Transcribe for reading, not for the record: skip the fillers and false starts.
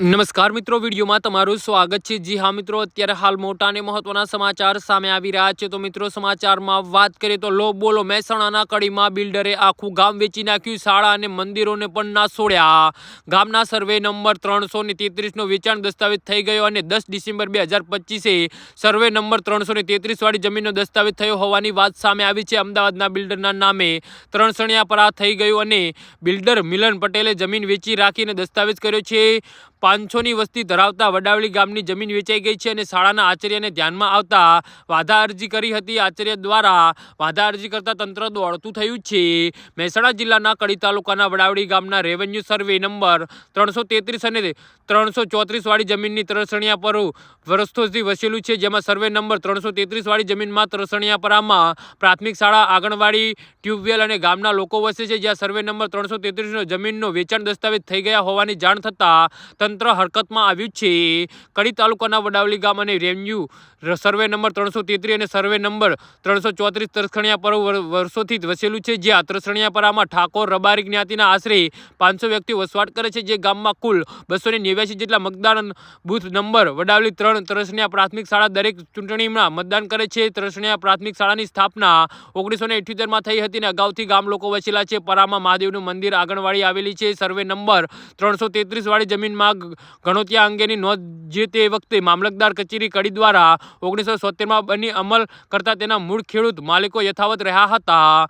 નમસ્કાર મિત્રો, વિડીયોમાં તમારું સ્વાગત છે। જી હા મિત્રો, અત્યારે હાલ મોટા અને મહત્વના સમાચાર સામે આવી રહ્યા છે। તો મિત્રો, સમાચારમાં વાત કરીએ તો લો બોલો મહેસાણાના કડીમાં બિલ્ડરે આખું ગામ વેચી નાખ્યું, શાળા અને મંદિરોને પણ ના છોડ્યા। ગામના સર્વે નંબર 333નો વેચાણ દસ્તાવેજ થઈ ગયો અને 10 ડિસેમ્બર 2025 સર્વે નંબર 333 વાળી જમીનનો દસ્તાવેજ થયો હોવાની વાત સામે આવી છે। અમદાવાદના બિલ્ડરના નામે ત્રણસણિયા થઈ ગયું અને બિલ્ડર મિલન પટેલે જમીન વેચી રાખીને દસ્તાવેજ કર્યો છે। 500ની વસ્તી ધરાવતા વડાવલી ગામની જમીન વેચાઈ ગઈ છે અને શાળાના આચાર્યને ધ્યાનમાં આવતા વાધા અરજી કરી હતી। આચાર્ય દ્વારા વાધા અરજી કરતા તંત્ર દોડતું થયું છે। મહેસાણા જિલ્લાના કડી તાલુકાના વડાવડી ગામના રેવન્યુ સર્વે નંબર 333 અને 334 વાળી જમીનની ત્રણસણિયા પર વર્ષોથી વસેલું છે, જેમાં સર્વે નંબર 333 વાળી જમીનમાં ત્રણસણિયાપરામાં પ્રાથમિક શાળા, આંગણવાડી, ટ્યુબવેલ અને ગામના લોકો વસે છે, જ્યાં સર્વે નંબર 333 જમીનનો વેચાણ દસ્તાવેજ થઈ ગયા હોવાની જાણ થતા તંત્ર હરકતમાં આવ્યું છે। કડી તાલુકાના વડાવલી ગામ અને રેવન્યુ સર્વે નંબર 333 અને સર્વે નંબર 334 ત્રણસણિયાપર વર્ષોથી વસેલું છે, જ્યાં ત્રણસણિયાપરામાં ઠાકોર રબારી જ્ઞાતિના આશરે 500 વ્યક્તિઓ વસવાટ કરે છે, જે ગામમાં કુલ 289 જેટલા મતદાન બૂથ નંબર વડાવલી 3 ત્રણસણિયા પ્રાથમિક શાળા દરેક ચૂંટણીમાં મતદાન કરે છે। ત્રણસણિયા પ્રાથમિક શાળાની સ્થાપના 1978માં થઈ હતી અને અગાઉથી ગામ લોકો વસેલા છે। પરામાં મહાદેવનું મંદિર, આંગણવાડી આવેલી છે। સર્વે નંબર 333 વાળી જમીનમાં ગણોતિયા અંગેની નોંધ જે તે વખતે મામલતદાર કચેરી કડી દ્વારા 1976માં બની અમલ કરતા તેના મૂળ ખેડૂત માલિકો યથાવત રહ્યા હતા।